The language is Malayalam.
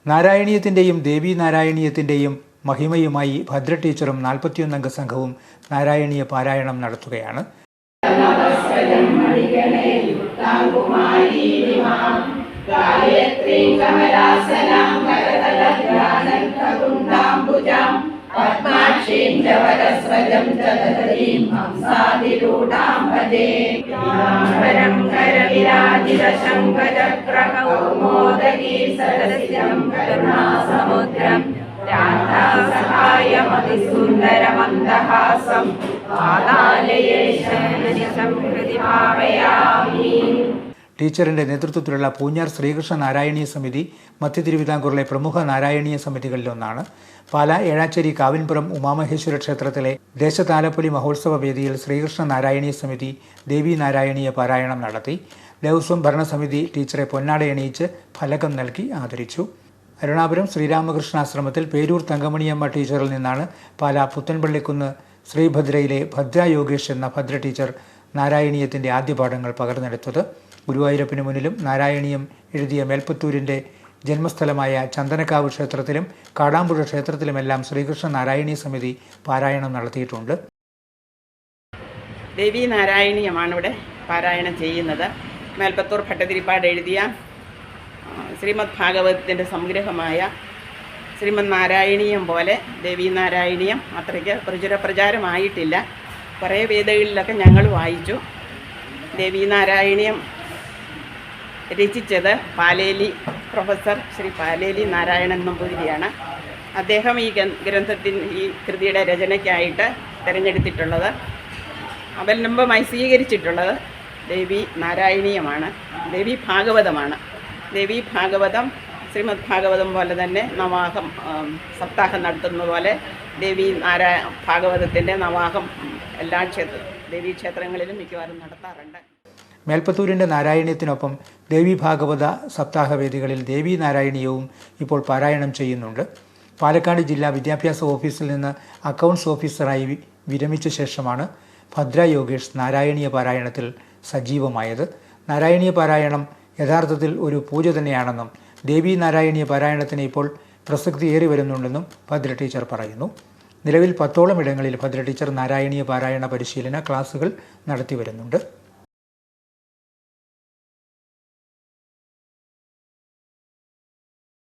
നാരായണീയത്തിൻ്റെയും ദേവീനാരായണീയത്തിൻ്റെയും മഹിമയുമായി ഭദ്ര ടീച്ചറും 41 അംഗ സംഘവും നാരായണീയ പാരായണം നടത്തുകയാണ്. ടീച്ചറിന്റെ നേതൃത്വത്തിലുള്ള പൂഞ്ഞാർ ശ്രീകൃഷ്ണ നാരായണീയ സമിതി മധ്യ തിരുവിതാംകൂറിലെ പ്രമുഖ നാരായണീയ സമിതികളിലൊന്നാണ്. പാലാ ഏഴാച്ചേരി കാവിൻപുറം ഉമാമഹേശ്വര ക്ഷേത്രത്തിലെ ദേശതാലപ്പൊലി മഹോത്സവ വേദിയിൽ ശ്രീകൃഷ്ണ നാരായണീയ സമിതി ദേവി നാരായണീയ പാരായണം നടത്തി. ദേവസ്വം ഭരണസമിതി ടീച്ചറെ പൊന്നാടയണിയിച്ച് ഫലകം നൽകി ആദരിച്ചു. എറണാകുളം ശ്രീരാമകൃഷ്ണാശ്രമത്തിൽ പേരൂർ തങ്കമണിയമ്മ ടീച്ചറിൽ നിന്നാണ് പാലാ പുത്തൻപള്ളിക്കുന്ന് ശ്രീഭദ്രയിലെ ഭദ്ര യോഗേഷ് എന്ന ഭദ്ര ടീച്ചർ നാരായണീയത്തിൻ്റെ ആദ്യ പാഠങ്ങൾ പകർന്നെടുത്തത്. ഗുരുവായൂരപ്പന് മുന്നിലും നാരായണീയം എഴുതിയ മേൽപ്പത്തൂരിൻ്റെ ജന്മസ്ഥലമായ ചന്ദനക്കാവ് ക്ഷേത്രത്തിലും കാടാമ്പുഴ ക്ഷേത്രത്തിലുമെല്ലാം ശ്രീകൃഷ്ണ നാരായണീയ സമിതി പാരായണം നടത്തിയിട്ടുണ്ട്. ദേവി നാരായണീയമാണ് ഇവിടെ പാരായണം ചെയ്യുന്നത്. മേൽപ്പത്തൂർ ഭട്ടതിരിപ്പാട് എഴുതിയ ശ്രീമദ് ഭാഗവതത്തിൻ്റെ സംഗ്രഹമായ ശ്രീമദ് നാരായണീയം പോലെ ദേവി നാരായണീയം അത്രയ്ക്ക് പ്രചാരമായിട്ടില്ല. കുറേ വേദികളിലൊക്കെ ഞങ്ങൾ വായിച്ചു. ദേവി നാരായണീയം രചിച്ചത് പാലേലി പ്രൊഫസർ ശ്രീ പാലേലി നാരായണൻ നമ്പൂതിരിയാണ്. അദ്ദേഹം ഈ കൃതിയുടെ രചനയ്ക്കായിട്ട് തിരഞ്ഞെടുത്തിട്ടുള്ളത് അവലംബമായി സ്വീകരിച്ചിട്ടുള്ളത് ദേവി നാരായണീയമാണ്, ദേവി ഭാഗവതമാണ്. ദേവി ഭാഗവതം ശ്രീമദ് ഭാഗവതം പോലെ തന്നെ നവാഹം സപ്താഹം നടത്തുന്ന പോലെ ഭാഗവതത്തിൻ്റെ നവാഹം എല്ലാ ദേവീക്ഷേത്രങ്ങളിലും മിക്കവാറും നടത്താറുണ്ട്. മേൽപ്പത്തൂരിൻ്റെ നാരായണീയത്തിനൊപ്പം ദേവി ഭാഗവത സപ്താഹവേദികളിൽ ദേവി നാരായണീയവും ഇപ്പോൾ പാരായണം ചെയ്യുന്നുണ്ട്. പാലക്കാട് ജില്ലാ വിദ്യാഭ്യാസ ഓഫീസിൽ നിന്ന് അക്കൗണ്ട്സ് ഓഫീസറായി വിരമിച്ച ശേഷമാണ് ഭദ്ര യോഗേഷ് നാരായണീയ പാരായണത്തിൽ സജീവമായത്. നാരായണീയ പാരായണം യഥാർത്ഥത്തിൽ ഒരു പൂജ തന്നെയാണെന്നും ദേവി നാരായണീയ പാരായണത്തിന് ഇപ്പോൾ പ്രസക്തിയേറി വരുന്നുണ്ടെന്നും ഭദ്ര ടീച്ചർ പറയുന്നു. നിലവിൽ 10ഓളം ഇടങ്ങളിൽ ഭദ്ര ടീച്ചർ നാരായണീയ പാരായണ പരിശീലന ക്ലാസുകൾ നടത്തി വരുന്നുണ്ട്.